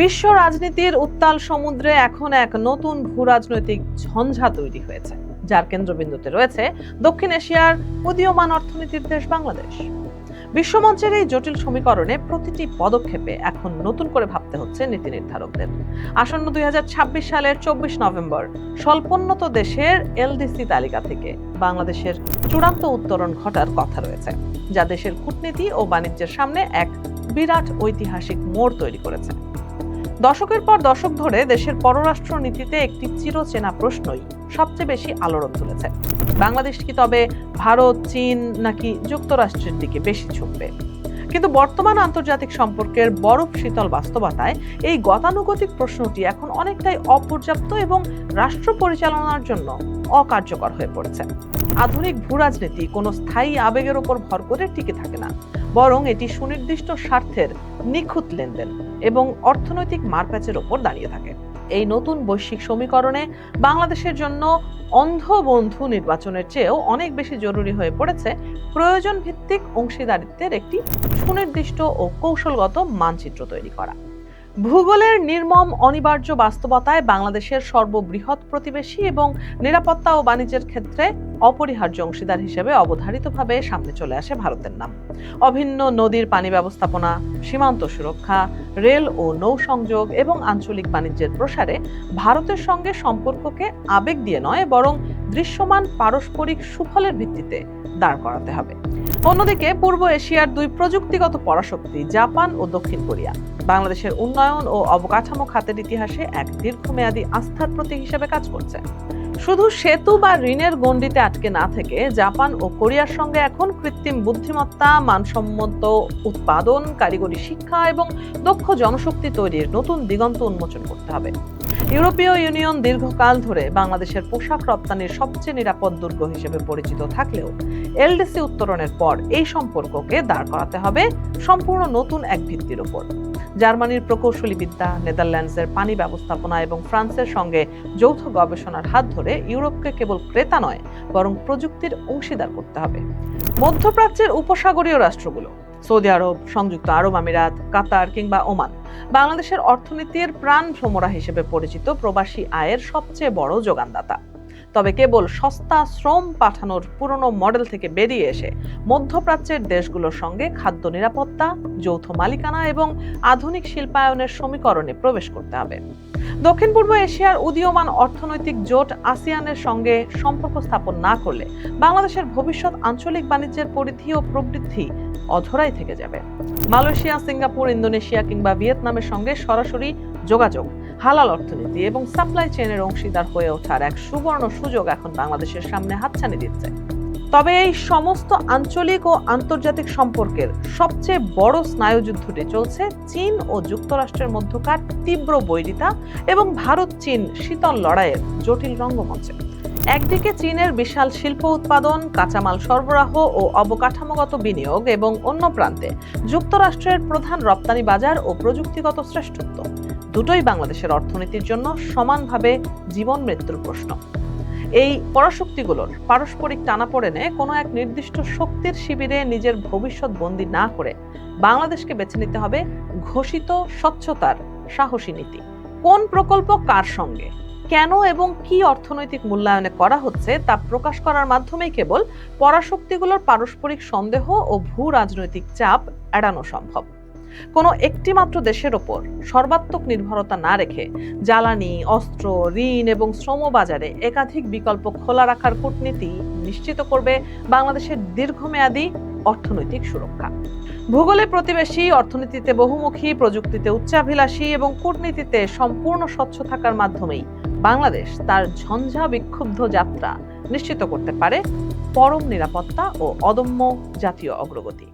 বিশ্ব রাজনীতির উত্তাল সমুদ্রে এখন এক নতুন ভূরাজনৈতিক ঝঞ্ঝা তৈরি হয়েছে, যার কেন্দ্রবিন্দুতে রয়েছে দক্ষিণ এশিয়ার উদীয়মান অর্থনীতির দেশ বাংলাদেশ। বিশ্বমঞ্চের এই জটিল সমীকরণে প্রতিটি পদক্ষেপে এখন নতুন করে ভাবতে হচ্ছে নীতি নির্ধারকদের। আসন্ন 2026 সালের 24 নভেম্বর স্বল্পোন্নত দেশের এলডিসি তালিকা থেকে বাংলাদেশের চূড়ান্ত উত্তরণ ঘটার কথা রয়েছে, যা দেশের কূটনীতি ও বাণিজ্যের সামনে এক বিরাট ঐতিহাসিক মোড় তৈরি করেছে। দশকের পর দশক ধরে দেশের পররাষ্ট্র নীতিতে একটি চিরচেনা প্রশ্নই সবচেয়ে বেশি আলোড়ন তুলেছে: বাংলাদেশ কি তবে ভারত, চীন নাকি যুক্তরাষ্ট্রের দিকে বেশি ঝুঁকবে? কিন্তু বর্তমান আন্তর্জাতিক সম্পর্কের বরফ শীতল বাস্তবতায় এই গতানুগতিক প্রশ্নটি এখন অনেকটাই অপর্যাপ্ত এবং রাষ্ট্র পরিচালনার জন্য অকার্যকর হয়ে পড়েছে। আধুনিক ভূরাজনীতি কোনো স্থায়ী আবেগের উপর ভর করে টিকে থাকে না, বরং এটি সুনির্দিষ্ট স্বার্থের নিখুঁত লেনদেন এবং অর্থনৈতিক মারপ্যাচের ওপর দাঁড়িয়ে থাকে। এই নতুন বৈশ্বিক সমীকরণে বাংলাদেশের জন্য অন্ধ বন্ধু নির্বাচনের চেয়েও অনেক বেশি জরুরি হয়ে পড়েছে প্রয়োজন ভিত্তিক অংশীদারিত্বের একটি সুনির্দিষ্ট ও কৌশলগত মানচিত্র তৈরি করা। ভূগোলের নির্মম অনিবার্য বাস্তবতায় বাংলাদেশের সর্ববৃহৎ প্রতিবেশী এবং নিরাপত্তা ও বাণিজ্যের ক্ষেত্রে অপরিহার্য অংশীদার হিসেবে অবধারিতভাবে সামনে চলে আসে ভারতের নাম। অভিন্ন নদীর পানি ব্যবস্থাপনা, সীমান্ত সুরক্ষা, রেল ও নৌ সংযোগ এবং আঞ্চলিক বাণিজ্যের প্রসারে ভারতের সঙ্গে সম্পর্ককে আবেগ দিয়ে নয়, বরং দৃশ্যমান পারস্পরিক সুফলের ভিত্তিতে দাঁড় করাতে হবে। অন্যদিকে পূর্ব এশিয়ার দুই প্রযুক্তিগত পরাশক্তি জাপান ও দক্ষিণ কোরিয়া বাংলাদেশের উন্নয়ন ও অবকাঠামো খাতের ইতিহাসে এক দীর্ঘমেয়াদী আস্থার প্রতীক হিসেবে কাজ করছে। শুধু সেতু বা ঋণের গণ্ডিতে আটকে না থেকে জাপান ও কোরিয়ার সঙ্গে এখন কৃত্রিম বুদ্ধিমত্তা, মানসম্মত উৎপাদন, কারিগরি শিক্ষা এবং দক্ষ জনশক্তি তৈরির নতুন দিগন্ত উন্মোচন করতে হবে। ইউরোপীয় ইউনিয়ন দীর্ঘকাল ধরে বাংলাদেশের পোশাক রপ্তানির সবচেয়ে নিরাপদ দুর্গ হিসেবে পরিচিত থাকলেও এলডিসি উত্তরণের পর এই সম্পর্ককে দাঁড় করাতে হবে সম্পূর্ণ নতুন এক ভিত্তির উপর। জার্মানির প্রকৌশলী বিদ্যা, নেদারল্যান্ডসের পানি ব্যবস্থাপনা এবং ফ্রান্সের সঙ্গে যৌথ গবেষণার হাত ধরে ইউরোপকে কেবল ক্রেতা নয়, বরং প্রযুক্তির অংশীদার করতে হবে। মধ্যপ্রাচ্যের উপসাগরীয় রাষ্ট্রগুলো সৌদি আরব, সংযুক্ত আরব আমিরাত, কাতার কিংবা ওমান বাংলাদেশের অর্থনীতির প্রাণ ভ্রমরা হিসেবে পরিচিত প্রবাসী আয়ের সবচেয়ে বড় যোগানদাতা। তবে কেবল সস্তা শ্রম পাঠানোর পুরনো মডেল থেকে বেরিয়ে এসে মধ্যপ্রাচ্যের দেশগুলোর সঙ্গে খাদ্য নিরাপত্তা, যৌথ মালিকানা এবং আধুনিক শিল্পায়নের সমীকরণে প্রবেশ করতে হবে। দক্ষিণ পূর্ব এশিয়ার উদীয়মান অর্থনৈতিক জোট আসিয়ানের সঙ্গে সম্পর্ক স্থাপন না করলে বাংলাদেশের ভবিষ্যৎ আঞ্চলিক বাণিজ্যের পরিধি ও প্রবৃদ্ধি অধরাই থেকে যাবে। মালয়েশিয়া, সিঙ্গাপুর, ইন্দোনেশিয়া কিংবা ভিয়েতনামের সঙ্গে সরাসরি যোগাযোগ, হালাল অর্থনীতি এবং সাপ্লাই চেইনের অংশীদার হয়ে ওঠার এক সুবর্ণ সুযোগ এখন বাংলাদেশের সামনে হাতছানি দিচ্ছে। তবে এই সমস্ত আঞ্চলিক ও আন্তর্জাতিক সম্পর্কের সবচেয়ে বড় স্নায়ুযুদ্ধটি চলছে চীন ও যুক্তরাষ্ট্রের মধ্যকার তীব্র বৈরিতা এবং ভারত চীন শীতল লড়াইয়ের জটিল রঙ্গমঞ্চে। একদিকে চীনের বিশাল শিল্প উৎপাদন, কাঁচামাল সরবরাহ ও অবকাঠামোগত বিনিয়োগ এবং অন্য প্রান্তে যুক্তরাষ্ট্রের প্রধান রপ্তানি বাজার ও প্রযুক্তিগত শ্রেষ্ঠত্ব। দুটোই বাংলাদেশের অর্থনীতির জন্য সমানভাবে জীবন মৃত্যুর প্রশ্ন। এই পরাশক্তিগুলোর পারস্পরিক টানাপোড়েনে কোনো এক নির্দিষ্ট শক্তির শিবিরে নিজের ভবিষ্যৎ বন্দী না করে বাংলাদেশকে বেছে নিতে হবে ঘোষিত স্বচ্ছতার সাহসী নীতি। কোন প্রকল্প কার সঙ্গে, কেন এবং কি অর্থনৈতিক মূল্যায়নে করা হচ্ছে তা প্রকাশ করার মাধ্যমেই কেবল পরাশক্তিগুলোর পারস্পরিক সন্দেহ ও ভূ রাজনৈতিক চাপ এড়ানো সম্ভব। কোনো একটি মাত্র দেশের ওপর সর্বাত্মক নির্ভরতা না রেখে জ্বালানি, অস্ত্র, ঋণ এবং শ্রম বাজারে একাধিক বিকল্প খোলা রাখার কূটনীতি নিশ্চিত করবে বাংলাদেশের দীর্ঘমেয়াদী অর্থনৈতিক সুরক্ষা। ভূগোলে প্রতিবেশী, অর্থনীতিতে বহুমুখী, প্রযুক্তিতে উচ্চাভিলাষী এবং কূটনীতিতে সম্পূর্ণ স্বচ্ছ থাকার মাধ্যমেই বাংলাদেশ তার ঝঞ্ঝা বিক্ষুব্ধ যাত্রা নিশ্চিত করতে পারে পরম নিরাপত্তা ও অদম্য জাতীয় অগ্রগতি।